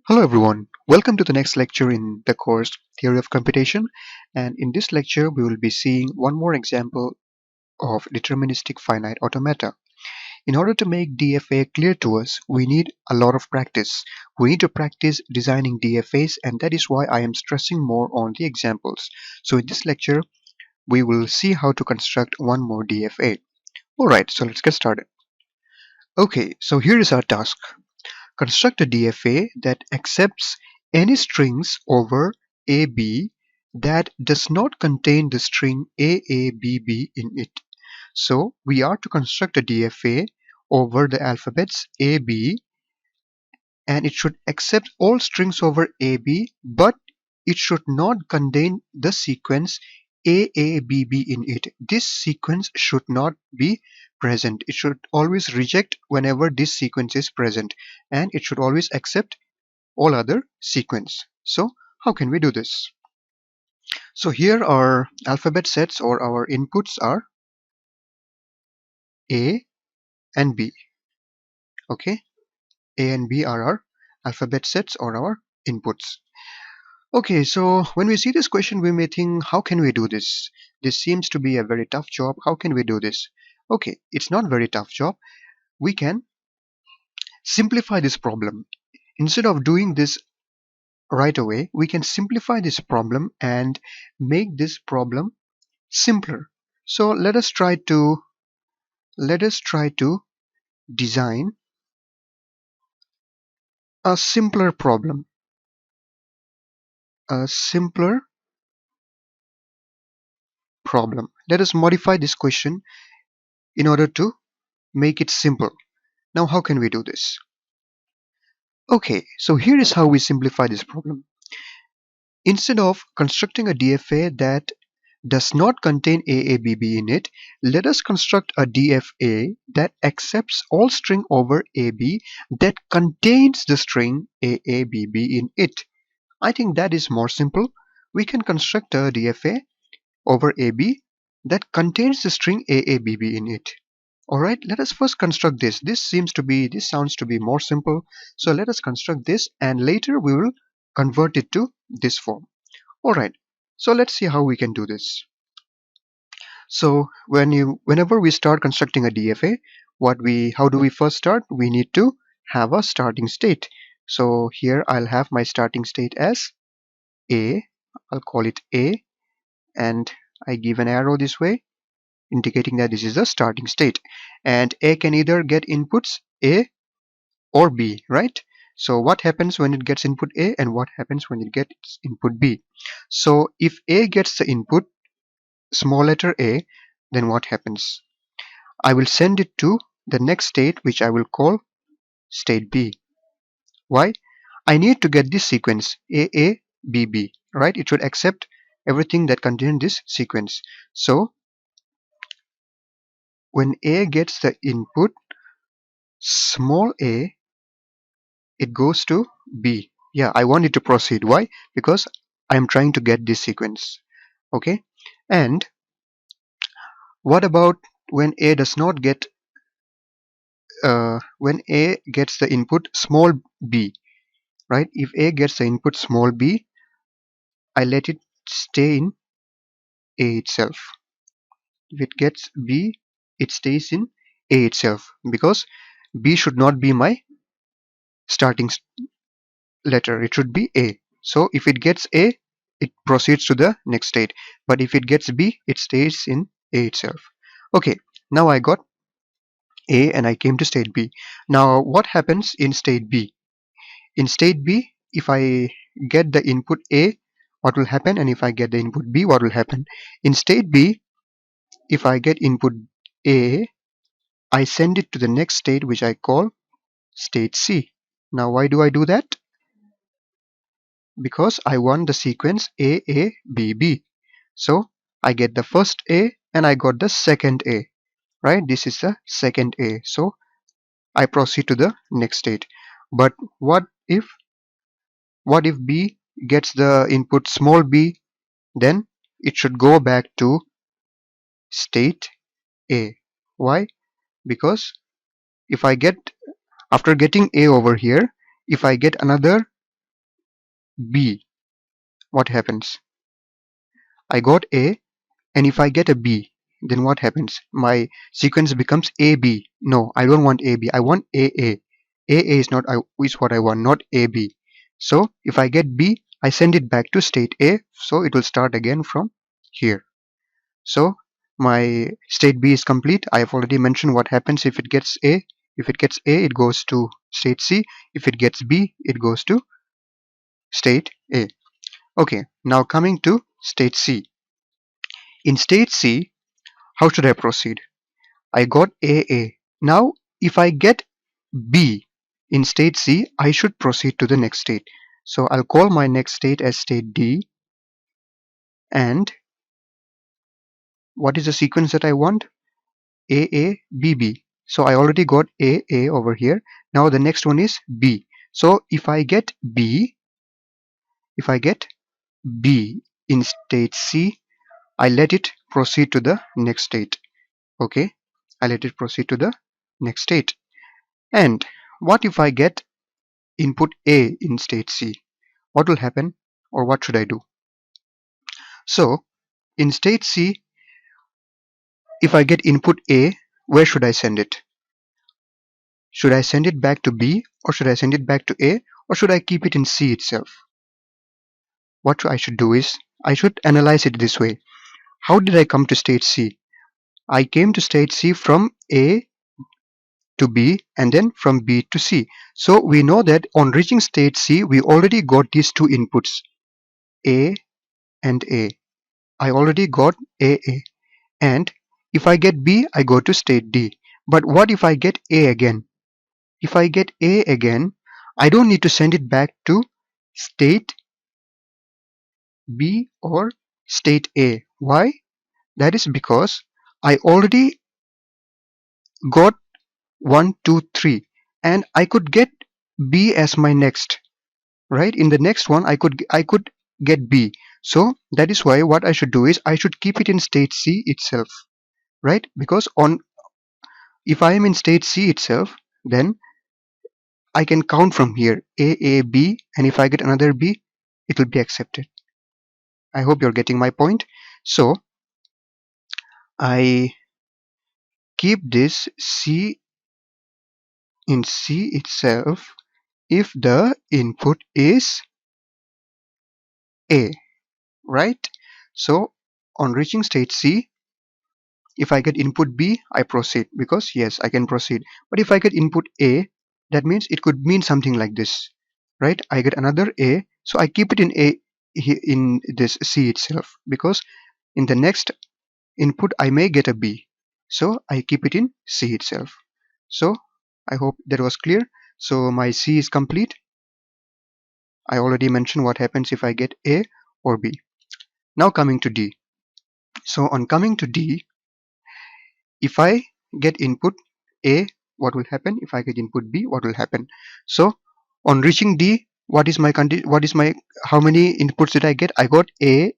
Hello everyone, welcome to the next lecture in the course Theory of Computation, and in this lecture we will be seeing one more example of deterministic finite automata. In order to make DFA clear to us, we need a lot of practice. We need to practice designing DFAs, and that is why I am stressing more on the examples. So in this lecture we will see how to construct one more DFA. Alright, so let's get started. Okay, so here is our task. Construct a DFA that accepts any strings over AB that does not contain the string AABB in it. So we are to construct a DFA over the alphabets AB, and it should accept all strings over AB, but it should not contain the sequence AABB in it. This sequence should not be present. It should always reject whenever this sequence is present, and it should always accept all other sequence. So how can we do this? So here our alphabet sets, or our inputs, are A and B. Okay, A and B are our alphabet sets or our inputs. Okay, so when we see this question, we may think, how can we do this? This seems to be a very tough job. How can we do this? Okay, it's not very tough job. We can simplify this problem. Instead of doing this right away, we can simplify this problem and make this problem simpler. So let us try to design a simpler problem, a simpler problem. Let us modify this question in order to make it simple. Now how can we do this? Okay, so here is how we simplify this problem. Instead of constructing a DFA that does not contain AABB in it, let us construct a DFA that accepts all string over AB that contains the string AABB in it. I think that is more simple. We can construct a DFA over AB that contains the string AABB in it. Alright, let us first construct this. This sounds to be more simple. So let us construct this, and later we will convert it to this form. Alright, so let's see how we can do this. So whenever we start constructing a DFA, how do we first start? We need to have a starting state. So here I'll have my starting state as A. I'll call it A, and I give an arrow this way indicating that this is the starting state, and A can either get inputs A or B, right? So what happens when it gets input A, and what happens when it gets input B? So if A gets the input small letter A, then what happens? I will send it to the next state, which I will call state B. Why? I need to get this sequence AABB, right? It should accept everything that contains this sequence. So when A gets the input small a, it goes to B. Yeah, I want it to proceed. Why? Because I'm trying to get this sequence. Okay, and what about when A does not get when A gets the input small b, right? If A gets the input small b, I let it stay in A itself. If it gets B, it stays in A itself, because B should not be my starting letter. It should be A. So if it gets A, it proceeds to the next state, but if it gets B, it stays in A itself. Okay, now I got A and I came to state B. Now what happens in state B? In state B, if I get the input A, what will happen? And if I get the input B, what will happen? In state B, if I get input A, I send it to the next state, which I call state C. Now why do I do that? Because I want the sequence AABB. So I get the first A and I got the second A, right? This is the second A. So I proceed to the next state. But what if B gets the input small b? Then it should go back to state A. Why? Because if I get, after getting A over here, if I get another B, what happens? I got A, and if I get a B, then what happens? My sequence becomes AB. No, I don't want AB. I want AA. AA is not is what I want, not AB. So if I get B, I send it back to state A, so it will start again from here. So my state B is complete. I have already mentioned what happens if it gets A. If it gets A, it goes to state C. If it gets B, it goes to state A. Okay, now coming to state C. In state C, how should I proceed? I got AA. Now, if I get B in state C, I should proceed to the next state. So I'll call my next state as state D. And what is the sequence that I want? AA, BB. So I already got AA over here. Now the next one is B. So if I get B in state C, I let it proceed to the next state. Okay, I let it proceed to the next state. And what if I get input A in state C? What will happen, or what should I do? So in state C, if I get input A, where should I send it? Should I send it back to B, or should I send it back to A, or should I keep it in C itself? What I should do is, I should analyze it this way. How did I come to state C? I came to state C from A to B and then from B to C. So we know that on reaching state C, we already got these two inputs, A and A. I already got AA. And if I get B, I go to state D. But what if I get A again? If I get A again, I don't need to send it back to state B or state A. Why? That is because I already got 1, 2, 3, and I could get B as my next. Right? In the next one, I could get B. So that is why what I should do is I should keep it in state C itself. Right? Because if I am in state C itself, then I can count from here A, B, and if I get another B, it will be accepted. I hope you're getting my point. So I keep this C in C itself if the input is A, right? So on reaching state C, if I get input B, I proceed because yes, I can proceed. But if I get input A, that means it could mean something like this, right? I get another A, so I keep it in A in this C itself because in the next input I may get a B, so I keep it in C itself. So I hope that was clear. So my C is complete. I already mentioned what happens if I get A or B. Now coming to D. So on coming to D, if I get input A, what will happen? If I get input B, what will happen? So on reaching D, what is my how many inputs did I get? I got A,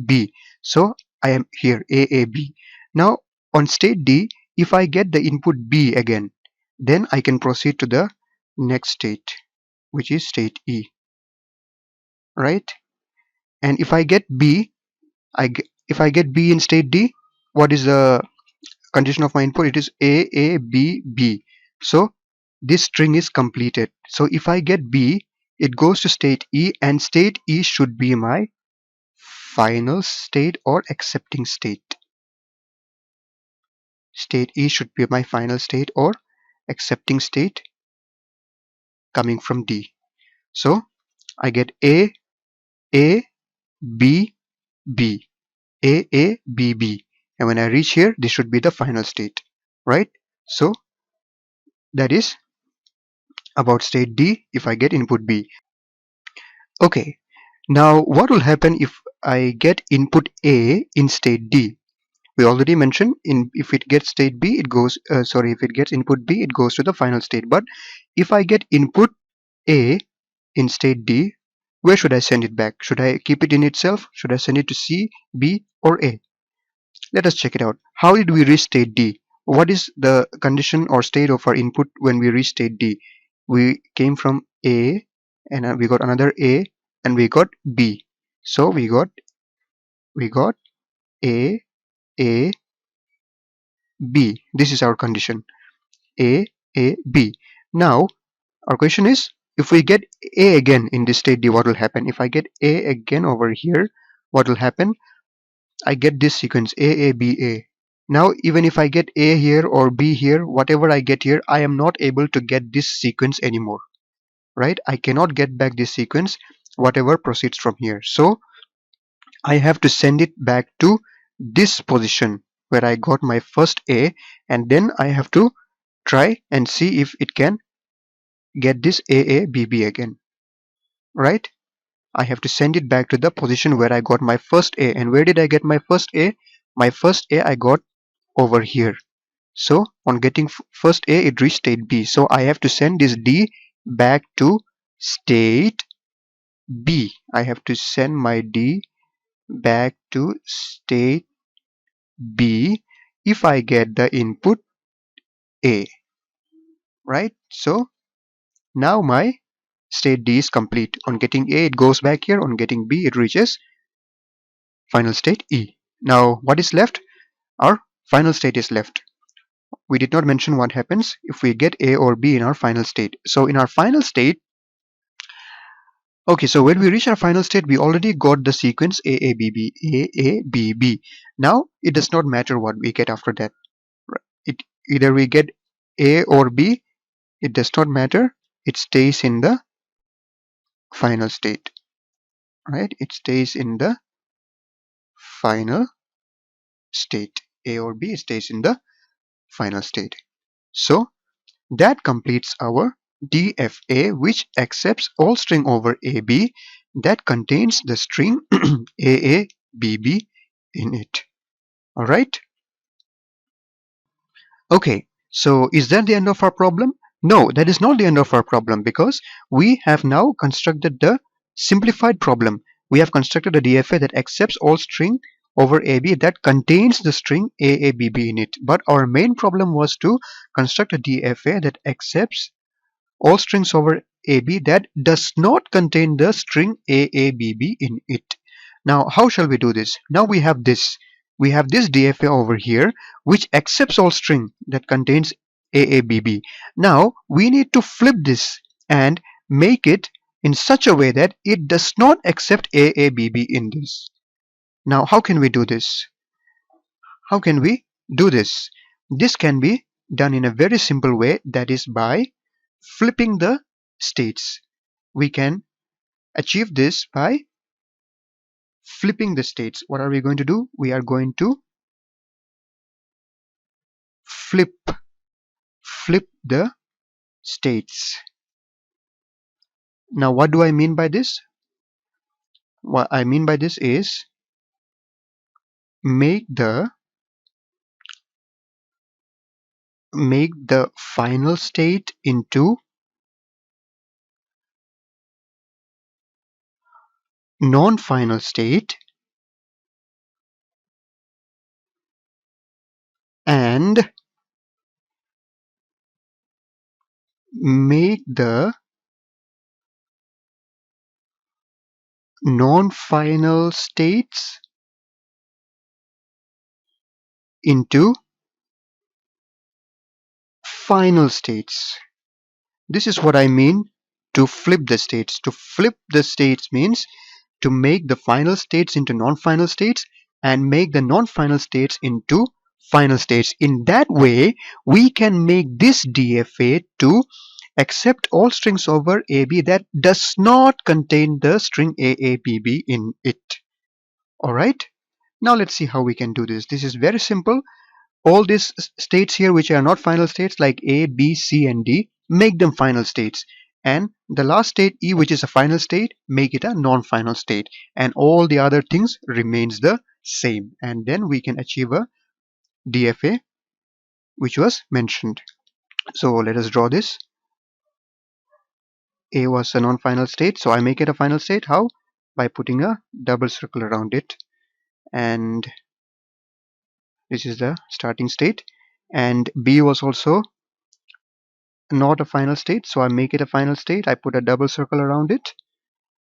B. So I am here A, B. Now on state D, if I get the input B again, then I can proceed to the next state, which is state E, right? And if I get B, if I get B in state D, what is the condition of my input? It is A, B, B. So this string is completed. So if I get B, it goes to state E, and state E should be my final state or accepting state. State E should be my final state or accepting state coming from D. So I get A, B, B. A, B, B. And when I reach here, this should be the final state, right? So that is about state D if I get input B. Okay, now what will happen if I get input A in state D? We already mentioned if it gets state B, it goes, if it gets input B, it goes to the final state. But if I get input A in state D, where should I send it back? Should I keep it in itself? Should I send it to C, B, or A? Let us check it out. How did we reach state D? What is the condition or state of our input when we reach state D? We came from A and we got another A, and we got B. So we got A, A, B. This is our condition. A, A, B. Now our question is, if we get A again in this state D, what will happen? If I get A again over here, what will happen? I get this sequence A, A, B, A. Now even if I get A here or B here, whatever I get here, I am not able to get this sequence anymore. Right? I cannot get back this sequence, whatever proceeds from here. So I have to send it back to this position where I got my first A, and then I have to try and see if it can get this AABB again. Right? I have to send it back to the position where I got my first A. And where did I get my first A? My first A I got over here. So on getting first A, it reached state B. So I have to send this D back to state B. I have to send my D back to state B if I get the input A. Right? So now my state D is complete. On getting A, it goes back here. On getting B, it reaches final state E. Now what is left? Our final state is left. We did not mention what happens if we get A or B in our final state. So in our final state, okay, so when we reach our final state, we already got the sequence AABB, AABB. Now it does not matter what we get after that. It either we get A or B, it does not matter. It stays in the final state, right? It stays in the final state. A or B stays in the final state. So that completes our DFA, which accepts all string over AB that contains the string AABB in it. Alright? Okay, so is that the end of our problem? No, that is not the end of our problem, because we have now constructed the simplified problem. We have constructed a DFA that accepts all string over AB that contains the string AABB in it. But our main problem was to construct a DFA that accepts all strings over AB that does not contain the string AABB in it. Now how shall we do this? Now we have this DFA over here which accepts all string that contains AABB. Now we need to flip this and make it in such a way that it does not accept AABB in this. Now how can we do this? How can we do this? This can be done in a very simple way, that is by flipping the states. We can achieve this by flipping the states. What are we going to do? We are going to flip the states. Now what do I mean by this? What I mean by this is make the final state into non-final state and make the non-final states into final states. This is what I mean to flip the states. To flip the states means to make the final states into non-final states and make the non-final states into final states. In that way, we can make this DFA to accept all strings over AB that does not contain the string AABB in it. Alright? Now let's see how we can do this. This is very simple. All these states here which are not final states like A, B, C and D, make them final states, and the last state E, which is a final state, make it a non-final state, and all the other things remains the same, and then we can achieve a DFA which was mentioned. So let us draw this. A was a non-final state, so I make it a final state. How? By putting a double circle around it, and this is the starting state. And B was also not a final state, so I make it a final state. I put a double circle around it,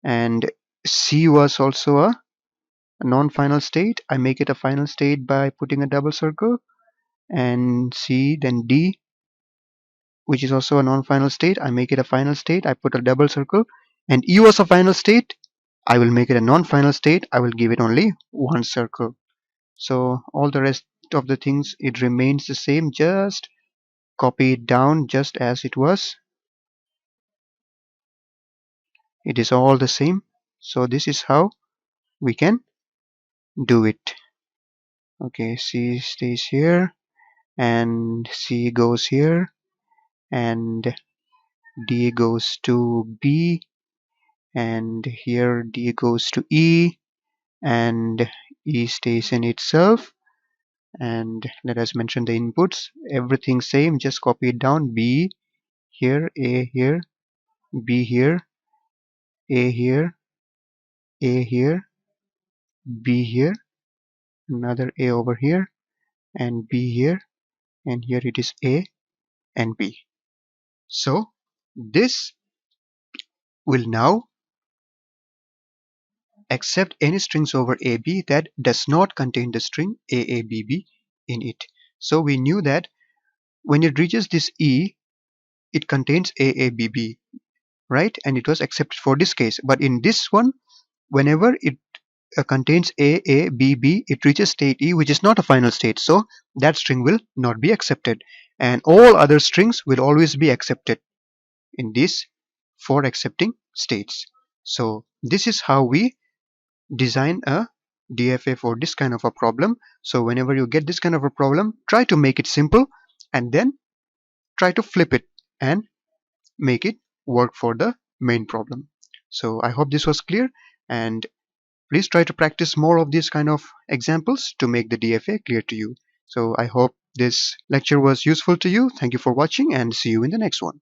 and C was also a non-final state. I make it a final state by putting a double circle, and C, then D, which is also a non-final state. I make it a final state. I put a double circle, and E was a final state. I will make it a non-final state. I will give it only one circle. So all the rest of the things, it remains the same. Just copy it down just as it was. It is all the same. So this is how we can do it. Okay, C stays here, and C goes here, and D goes to B, and here D goes to E, and E stays in itself. And let us mention the inputs. Everything same, just copy it down. B here, A here, B here, A here, A here, B here, another A over here, and B here, and here it is A and B. So this will now accept any strings over AB that does not contain the string AABB in it. So we knew that when it reaches this E, it contains AABB, right? And it was accepted for this case. But in this one, whenever it contains AABB, it reaches state E, which is not a final state. So that string will not be accepted. And all other strings will always be accepted in these four accepting states. So this is how we design a DFA for this kind of a problem. So whenever you get this kind of a problem, try to make it simple and then try to flip it and make it work for the main problem. So I hope this was clear, and please try to practice more of these kind of examples to make the DFA clear to you. So I hope this lecture was useful to you. Thank you for watching, and see you in the next one.